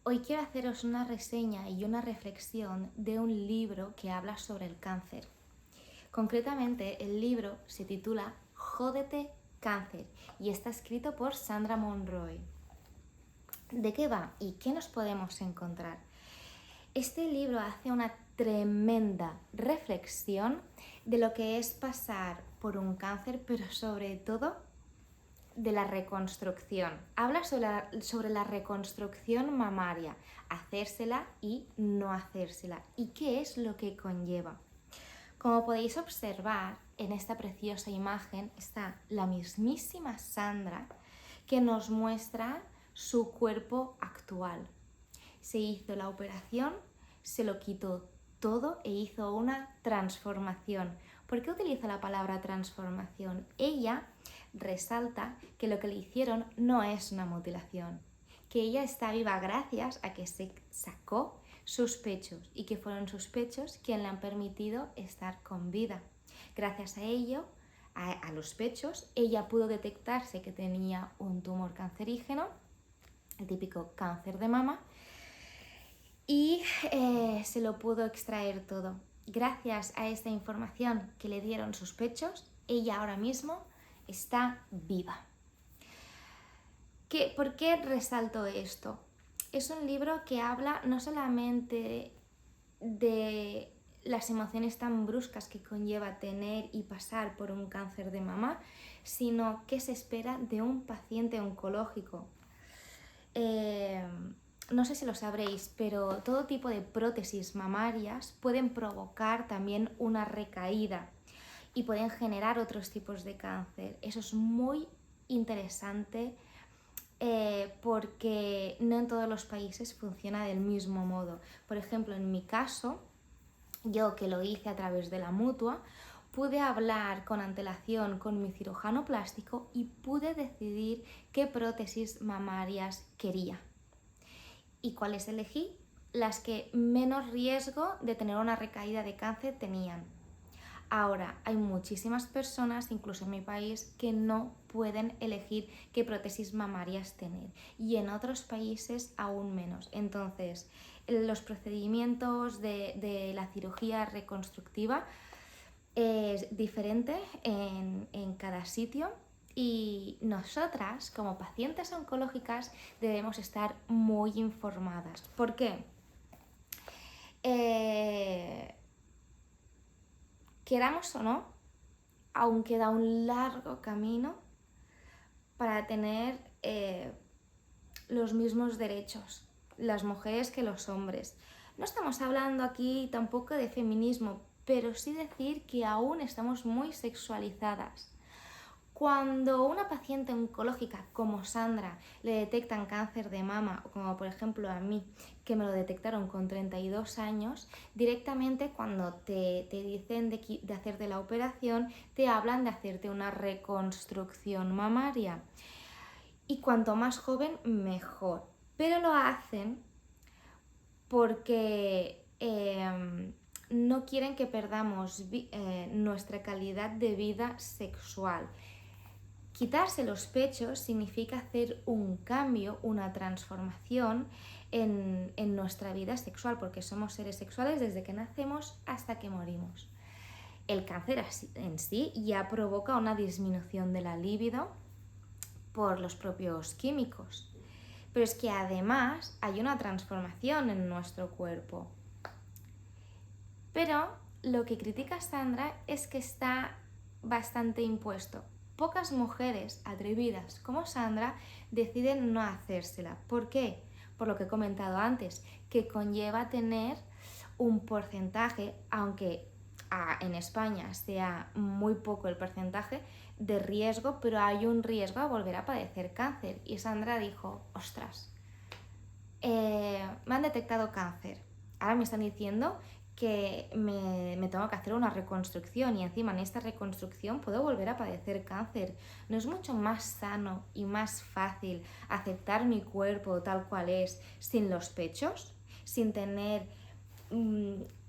Hoy quiero haceros una reseña y una reflexión de un libro que habla sobre el cáncer. Concretamente, el libro se titula Jódete Cáncer y está escrito por Sandra Monroy. ¿De qué va y qué nos podemos encontrar? Este libro hace una tremenda reflexión de lo que es pasar por un cáncer, pero sobre todo de la reconstrucción. Habla sobre la reconstrucción mamaria, hacérsela y no hacérsela, y qué es lo que conlleva. Como podéis observar, en esta preciosa imagen está la mismísima Sandra que nos muestra su cuerpo actual. Se hizo la operación, se lo quitó todo e hizo una transformación. ¿Por qué utilizo la palabra transformación? Ella resalta que lo que le hicieron no es una mutilación, que ella está viva gracias a que se sacó sus pechos y que fueron sus pechos quienes le han permitido estar con vida. Gracias a ello, a los pechos, ella pudo detectarse que tenía un tumor cancerígeno, el típico cáncer de mama, y se lo pudo extraer todo. Gracias a esta información que le dieron sus pechos, ella ahora mismo está viva. ¿Por qué resalto esto? Es un libro que habla no solamente de las emociones tan bruscas que conlleva tener y pasar por un cáncer de mama, sino qué se espera de un paciente oncológico. No sé si lo sabréis, pero todo tipo de prótesis mamarias pueden provocar también una recaída y pueden generar otros tipos de cáncer. Eso es muy interesante porque no en todos los países funciona del mismo modo. Por ejemplo, en mi caso, yo que lo hice a través de la Mutua, pude hablar con antelación con mi cirujano plástico y pude decidir qué prótesis mamarias quería. ¿Y cuáles elegí? Las que menos riesgo de tener una recaída de cáncer tenían. Ahora, hay muchísimas personas, incluso en mi país, que no pueden elegir qué prótesis mamarias tener y en otros países aún menos. Entonces, los procedimientos de la cirugía reconstructiva es diferente en cada sitio y nosotras, como pacientes oncológicas, debemos estar muy informadas. ¿Por qué? Queramos o no, aún queda un largo camino para tener los mismos derechos, las mujeres que los hombres. No estamos hablando aquí tampoco de feminismo, pero sí decir que aún estamos muy sexualizadas. Cuando una paciente oncológica como Sandra le detectan cáncer de mama, o como por ejemplo a mí, que me lo detectaron con 32 años, directamente cuando te dicen de hacerte la operación, te hablan de hacerte una reconstrucción mamaria. Y cuanto más joven, mejor. Pero lo hacen porque no quieren que perdamos nuestra calidad de vida sexual. Quitarse los pechos significa hacer un cambio, una transformación en nuestra vida sexual, porque somos seres sexuales desde que nacemos hasta que morimos. El cáncer en sí ya provoca una disminución de la libido por los propios químicos, pero es que además hay una transformación en nuestro cuerpo. Pero lo que critica Sandra es que está bastante impuesto. Pocas mujeres atrevidas como Sandra deciden no hacérsela. ¿Por qué? Por lo que he comentado antes, que conlleva tener un porcentaje, aunque en España sea muy poco el porcentaje de riesgo, pero hay un riesgo a volver a padecer cáncer. Y Sandra dijo, ostras, me han detectado cáncer. Ahora me están diciendo que me tengo que hacer una reconstrucción y encima en esta reconstrucción puedo volver a padecer cáncer. ¿No es mucho más sano y más fácil aceptar mi cuerpo tal cual es sin los pechos? Sin tener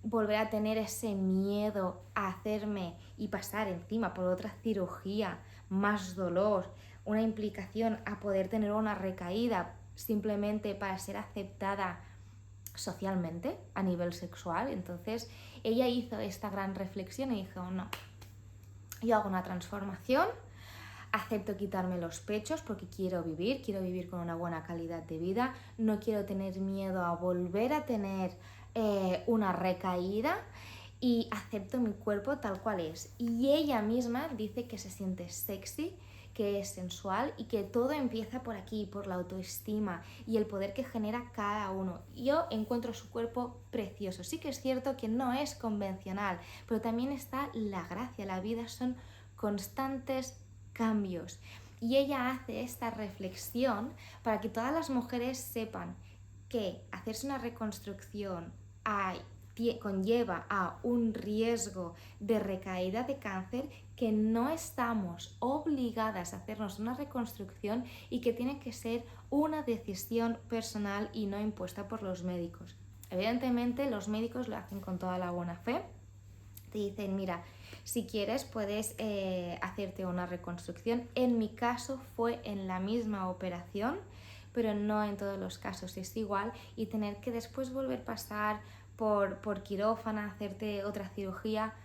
volver a tener ese miedo a hacerme y pasar encima por otra cirugía, más dolor, una implicación a poder tener una recaída simplemente para ser aceptada socialmente a nivel sexual. Entonces ella hizo esta gran reflexión y dijo, no, yo hago una transformación, acepto quitarme los pechos porque quiero vivir con una buena calidad de vida, no quiero tener miedo a volver a tener una recaída y acepto mi cuerpo tal cual es. Y ella misma dice que se siente sexy, que es sensual y que todo empieza por aquí, por la autoestima y el poder que genera cada uno. Yo encuentro su cuerpo precioso. Sí que es cierto que no es convencional, pero también está la gracia. La vida son constantes cambios. Y ella hace esta reflexión para que todas las mujeres sepan que hacerse una reconstrucción conlleva a un riesgo de recaída de cáncer, que no estamos obligadas a hacernos una reconstrucción y que tiene que ser una decisión personal y no impuesta por los médicos. Evidentemente los médicos lo hacen con toda la buena fe. Te dicen, mira, si quieres puedes hacerte una reconstrucción. En mi caso fue en la misma operación, pero no en todos los casos es igual, y tener que después volver a pasar por quirófano, hacerte otra cirugía,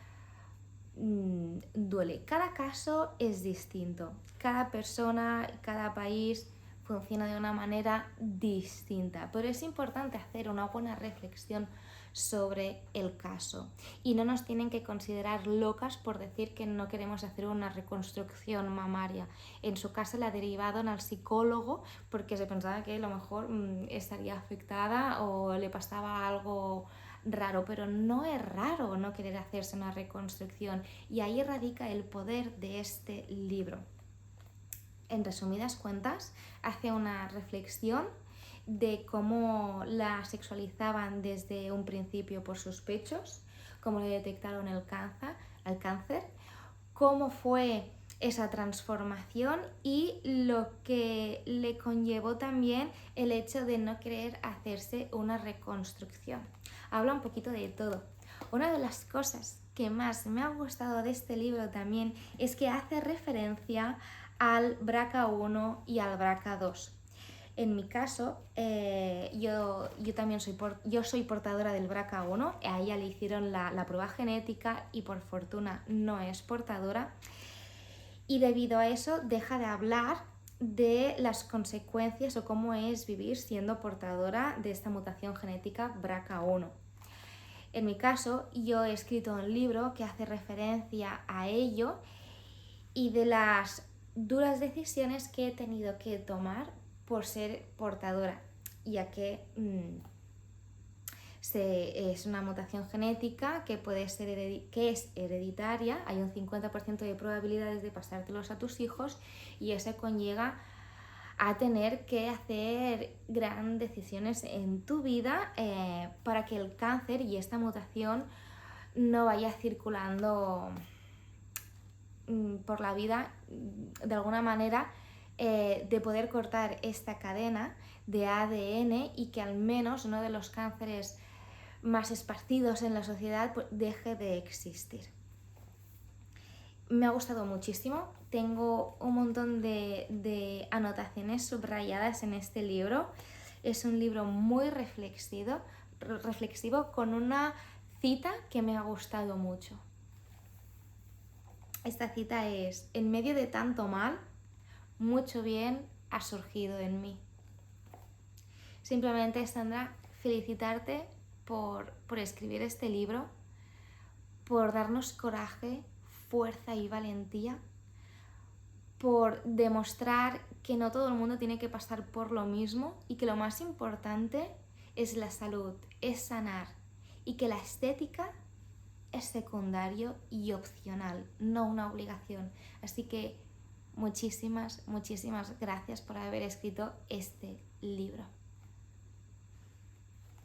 duele. Cada caso es distinto, cada persona, cada país funciona de una manera distinta, pero es importante hacer una buena reflexión sobre el caso y no nos tienen que considerar locas por decir que no queremos hacer una reconstrucción mamaria. En su caso la ha derivado al psicólogo porque se pensaba que a lo mejor estaría afectada o le pasaba algo raro, pero no es raro no querer hacerse una reconstrucción, y ahí radica el poder de este libro. En resumidas cuentas, hace una reflexión de cómo la sexualizaban desde un principio por sus pechos, cómo le detectaron el cáncer, cómo fue esa transformación y lo que le conllevó también el hecho de no querer hacerse una reconstrucción. Habla un poquito de todo. Una de las cosas que más me ha gustado de este libro también es que hace referencia al BRCA1 y al BRCA2. En mi caso, yo también soy portadora del BRCA1, a ella le hicieron la prueba genética y por fortuna no es portadora, y debido a eso deja de hablar de las consecuencias o cómo es vivir siendo portadora de esta mutación genética BRCA1. En mi caso, yo he escrito un libro que hace referencia a ello y de las duras decisiones que he tenido que tomar por ser portadora, ya que es una mutación genética que es hereditaria. Hay un 50% de probabilidades de pasártelos a tus hijos y eso conlleva a tener que hacer grandes decisiones en tu vida para que el cáncer y esta mutación no vaya circulando por la vida de alguna manera, de poder cortar esta cadena de ADN y que al menos uno de los cánceres más esparcidos en la sociedad pues, deje de existir. Me ha gustado muchísimo, tengo un montón de anotaciones subrayadas en este libro. Es un libro muy reflexivo con una cita que me ha gustado mucho. Esta cita es: en medio de tanto mal, mucho bien ha surgido en mí. Simplemente, Sandra, felicitarte por escribir este libro, por darnos coraje, fuerza y valentía, por demostrar que no todo el mundo tiene que pasar por lo mismo y que lo más importante es la salud, es sanar, y que la estética es secundario y opcional, no una obligación. Así que muchísimas gracias por haber escrito este libro.